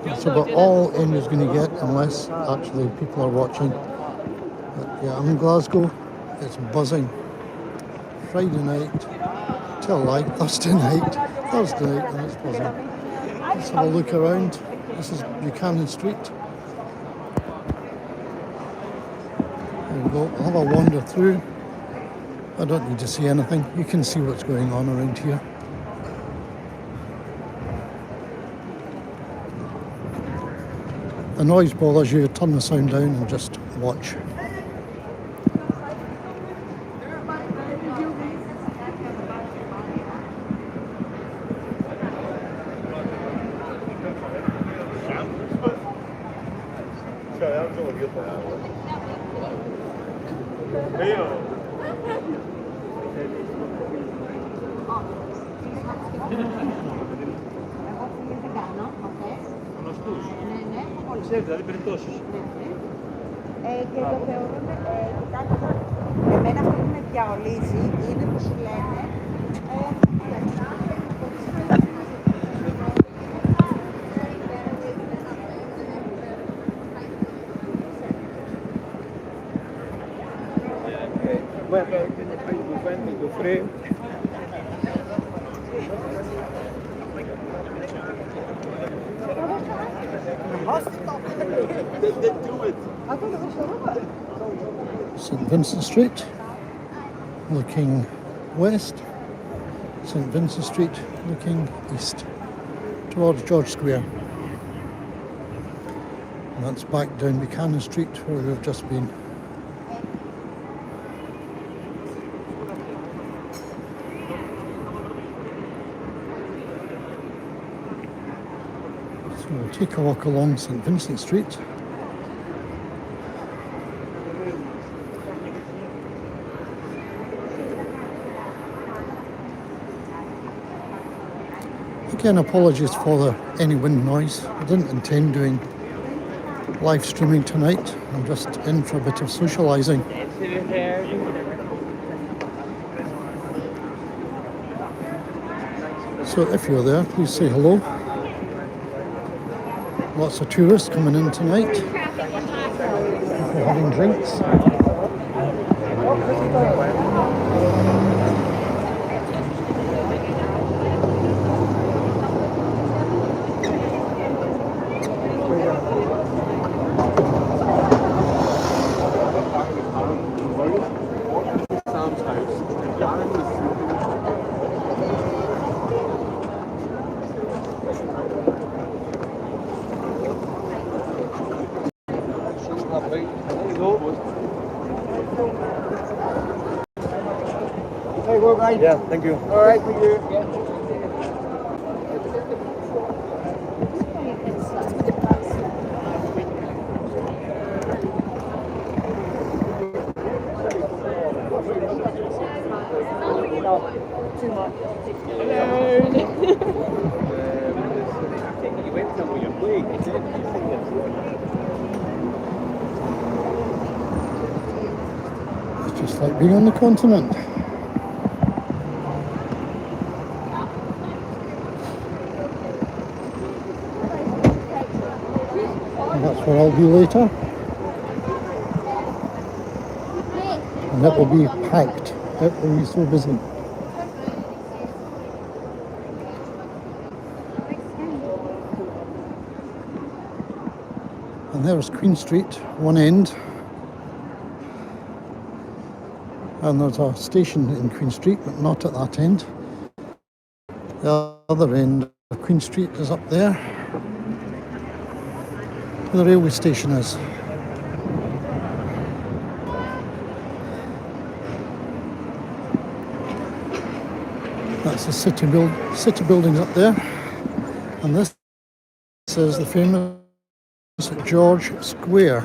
That's about all Amy's going to get unless actually people are watching. But yeah, I'm in Glasgow. It's buzzing. Friday night till like Thursday night, and it's buzzing. Let's have a look around. This is Buchanan Street. There we go. I'll have a wander through. I don't need to see anything. You can see what's going on around here. The noise bothers you, turn the sound down and just watch. Δηλαδή περιπτώσεις. Και το θεωρούμε, κοιτάξτε, εμένα αυτό που με διαολίζει είναι που σου λένε St Vincent Street, looking west. St Vincent Street, looking east, towards George Square. And that's back down Buchanan Street where we've just been. So we'll take a walk along St Vincent Street. Again, apologies for any wind noise. I didn't intend doing live streaming tonight. I'm just in for a bit of socialising. So if you're there, please say hello. Lots of tourists coming in tonight. People having drinks. Yeah, thank you. All right, thank you. It's just like being on the continent. That's where I'll be later, and it will be packed. It will be so busy. And there's Queen Street, one end, and there's a station in Queen Street, but not at that end. The other end of Queen Street is up there. The railway station is. That's the city buildings up there, and this is the famous George Square.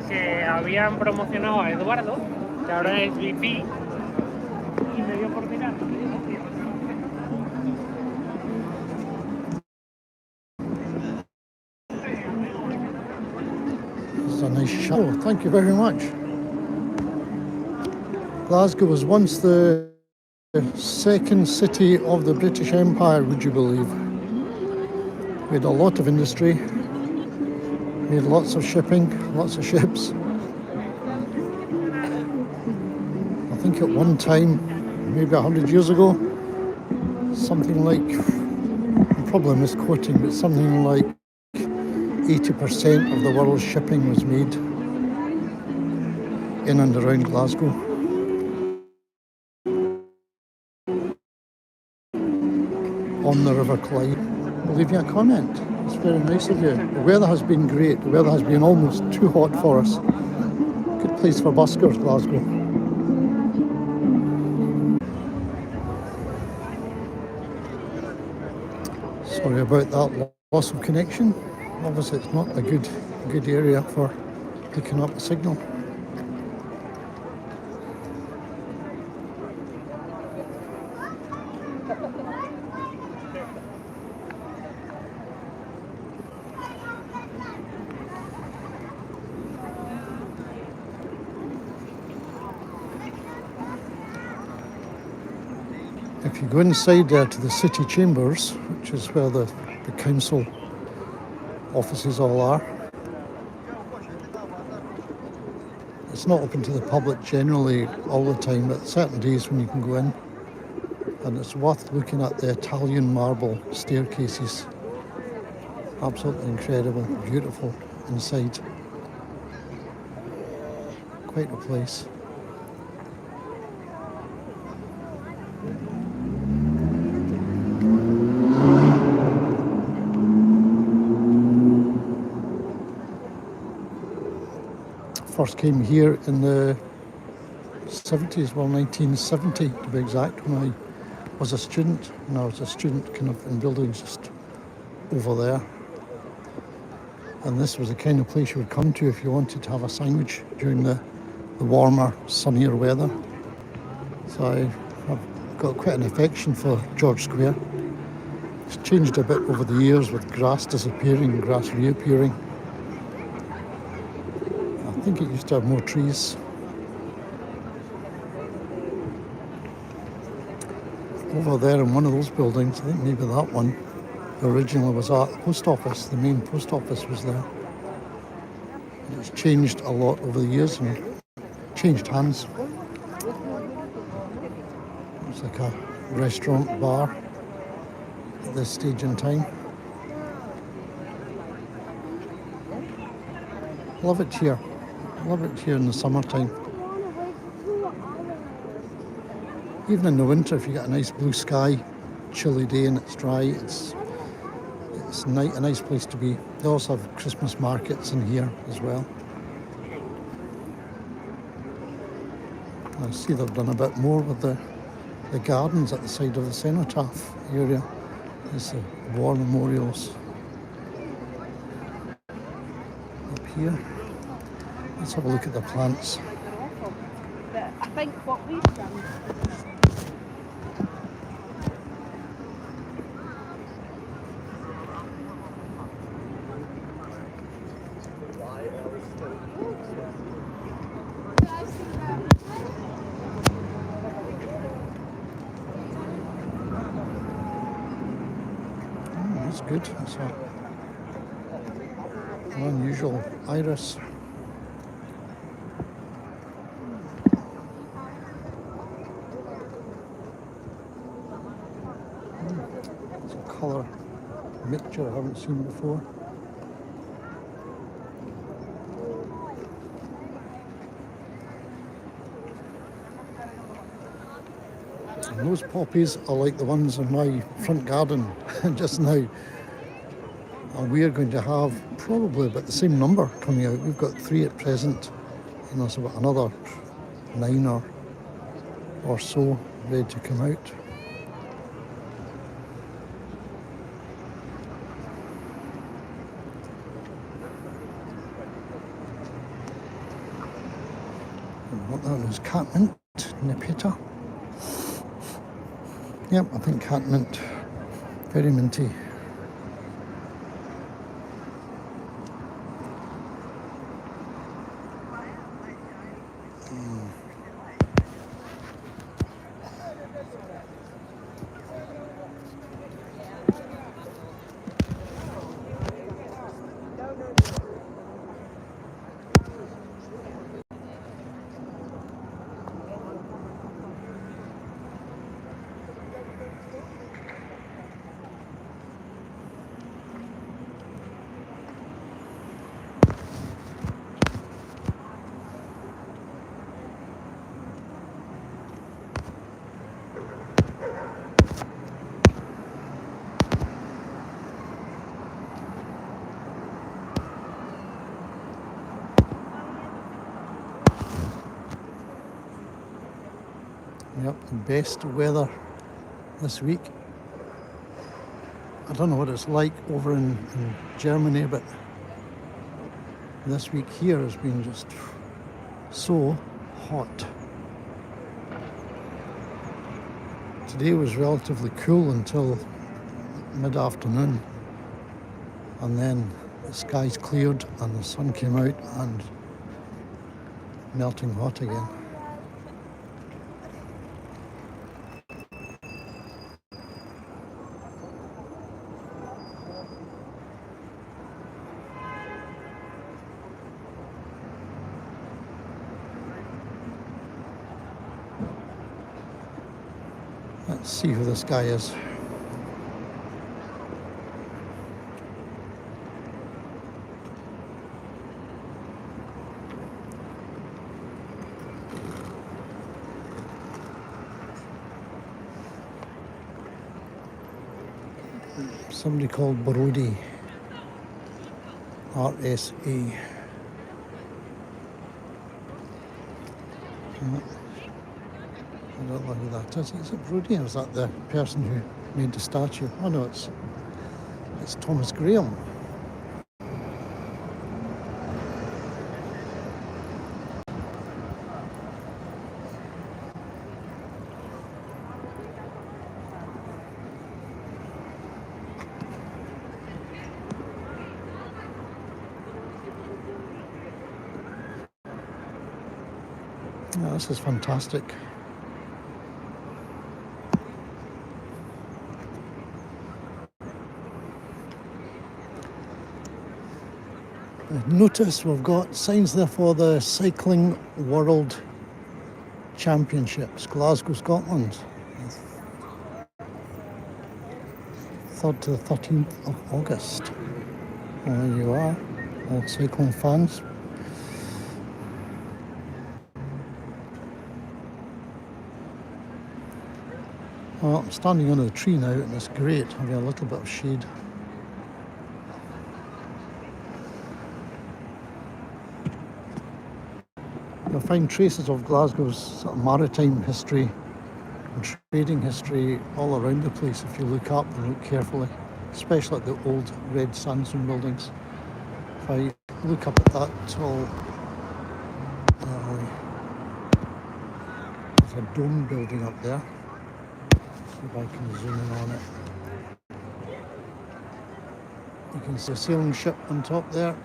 Que habían promocionado a Eduardo, que ahora es VP, y me dio por mirar. There's a nice Oh, thank you very much. Glasgow was once the second city of the British Empire, would you believe? We had a lot of industry, we had lots of shipping, lots of ships. I think at one time, maybe 100 years ago, something like, I'm probably misquoting, but something like 80% of the world's shipping was made in and around Glasgow. On the River Clyde. Leave me a comment. It's very nice of you. The weather has been great. The weather has been almost too hot for us. Good place for buskers, Glasgow. Sorry about that loss of connection. Obviously it's not a good area for picking up a signal. If you go inside there to the city chambers, which is where the council offices all are, it's not open to the public generally all the time, but certain days when you can go in, and it's worth looking at the Italian marble staircases. Absolutely incredible, beautiful inside. Quite a place. First came here in the 70s, well 1970 to be exact, when I was a student. And I was a student kind of in buildings just over there. And this was the kind of place you would come to if you wanted to have a sandwich during the warmer, sunnier weather. So I've got quite an affection for George Square. It's changed a bit over the years with grass disappearing and grass reappearing. I think it used to have more trees. Over there in one of those buildings, I think maybe that one, originally was at the post office. The main post office was there. And it's changed a lot over the years and changed hands. It's like a restaurant, bar at this stage in time. Love it here. Love it here in the summertime. Even in the winter, if you get a nice blue sky, chilly day and it's dry, it's a nice place to be. They also have Christmas markets in here as well. I see they've done a bit more with the gardens at the side of the cenotaph area. There's the war memorials up here. Let's have a look at the plants. I think what we've done. That's good. That's an unusual iris. It's a colour mixture I haven't seen before. And those poppies are like the ones in my front garden just now. And we are going to have probably about the same number coming out. We've got 3 at present, and there's about another 9 or so ready to come out. And what that was, catmint, nepeta. Yep, I think catmint, very minty. Yep, the best weather this week. I don't know what it's like over in Germany, but this week here has been just so hot. Today was relatively cool until mid-afternoon, and then the skies cleared and the sun came out and melting hot again. Let's see who this guy is. Somebody called Brody. RSA. I don't know who that is. Is it Brody, or is that the person who made the statue? Oh no, it's Thomas Graham. Oh, this is fantastic. Notice we've got signs there for the Cycling World Championships, Glasgow, Scotland. 3rd to the 13th of August. Well, there you are, all cycling fans. Well, I'm standing under the tree now and it's great, having a little bit of shade. You'll find traces of Glasgow's sort of maritime history and trading history all around the place if you look up and look carefully, especially at the old red sandstone buildings. If I look up at that tall, there's a dome building up there. See if I can zoom in on it. You can see a sailing ship on top there.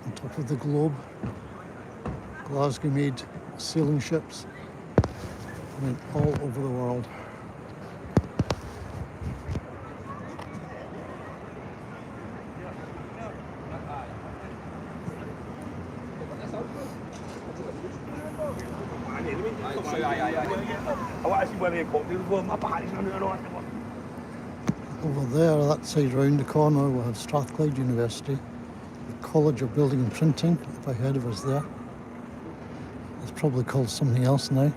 On top of the globe, Glasgow made sailing ships, went all over the world. Over there, that side round the corner, we'll have Strathclyde University. College of Building and Printing, if I heard of us there. It's probably called something else now.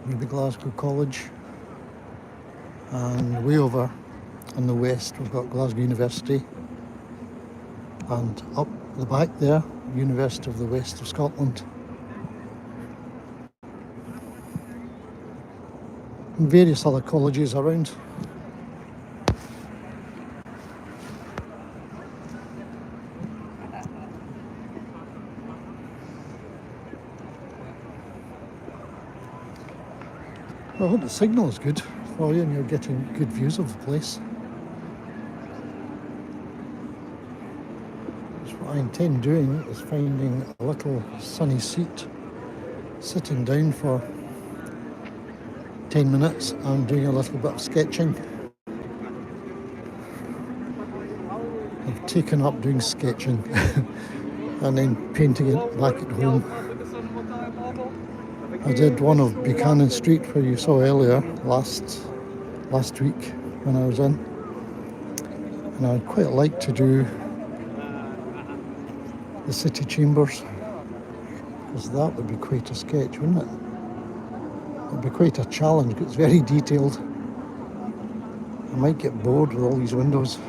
Maybe Glasgow College. And way over on the west we've got Glasgow University. And up the back there, University of the West of Scotland. And various other colleges around. I hope the signal is good for you and you're getting good views of the place. So what I intend doing is finding a little sunny seat, sitting down for 10 minutes and doing a little bit of sketching. I've taken up doing sketching and then painting it back at home. I did one of Buchanan Street where you saw earlier last week when I was in, and I'd quite like to do the city chambers, because that would be quite a sketch, wouldn't it? It would be quite a challenge because it's very detailed. I might get bored with all these windows.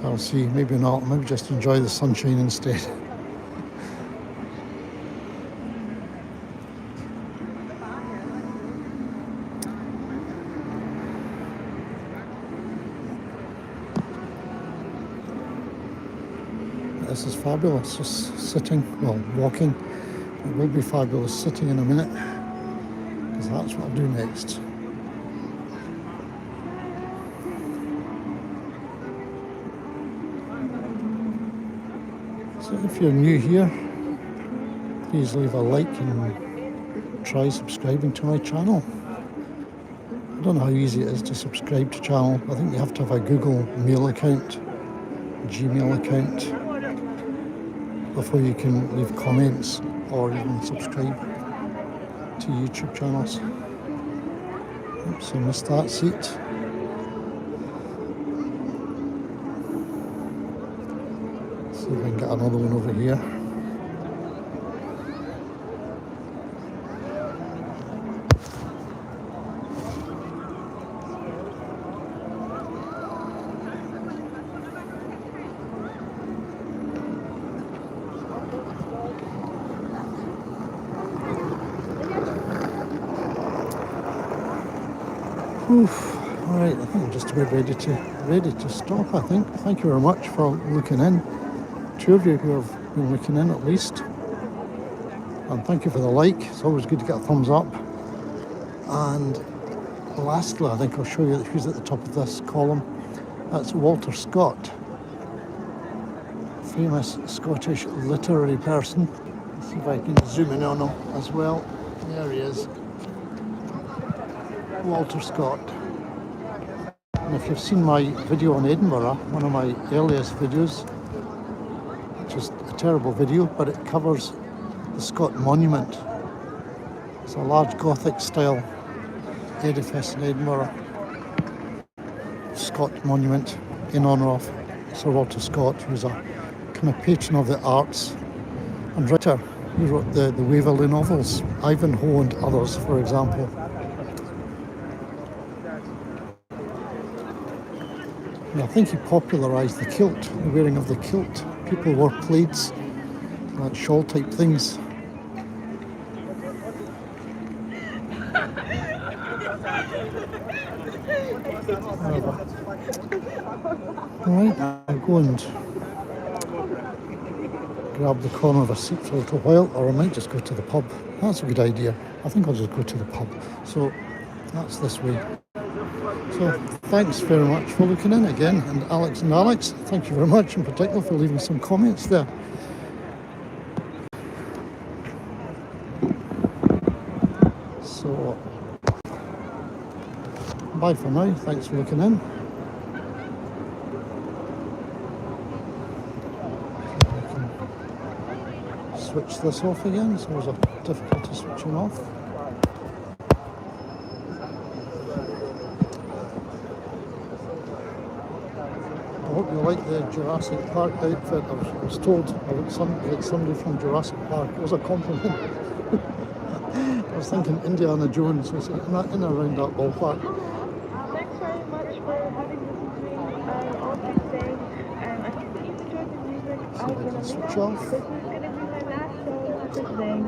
So I'll see, maybe not, maybe just enjoy the sunshine instead. This is fabulous, just sitting, well, walking. It will be fabulous sitting in a minute, because that's what I'll do next. So if you're new here, please leave a like and try subscribing to my channel. I don't know how easy it is to subscribe to channel. I think you have to have a Google mail account, Gmail account, before you can leave comments or even subscribe to YouTube channels. Oops, I missed that seat. See if I can get another one over here. Oof. All right, I think I'm just about ready to stop, I think. Thank you very much for looking in. 2 of you who have been looking in at least. And thank you for the like. It's always good to get a thumbs up. And lastly, I think I'll show you who's at the top of this column. That's Walter Scott, famous Scottish literary person. Let's see if I can zoom in on him as well. There he is. Walter Scott. And if you've seen my video on Edinburgh, one of my earliest videos, which is a terrible video, but it covers the Scott Monument. It's a large Gothic style edifice in Edinburgh. Scott Monument in honour of Sir Walter Scott, who's a kind of patron of the arts and writer. He wrote the Waverley novels, Ivanhoe and others, for example. And I think he popularised the kilt, the wearing of the kilt. People wore plaids, like shawl type things. Alright, I'll go and grab the corner of a seat for a little while, or I might just go to the pub. That's a good idea. I think I'll just go to the pub. So that's this way. So thanks very much for looking in again, and Alex, thank you very much in particular for leaving some comments there. So bye for now, thanks for looking in. I can switch this off again, it's always a difficulty switching off. I hope you like the Jurassic Park outfit. I was told I had somebody from Jurassic Park. It was a compliment. I was thinking Indiana Jones was in and around that ballpark. Thanks very much for having listened to me all day. I hope that you enjoyed the music. See if I can switch off. This is going to be my last show for today.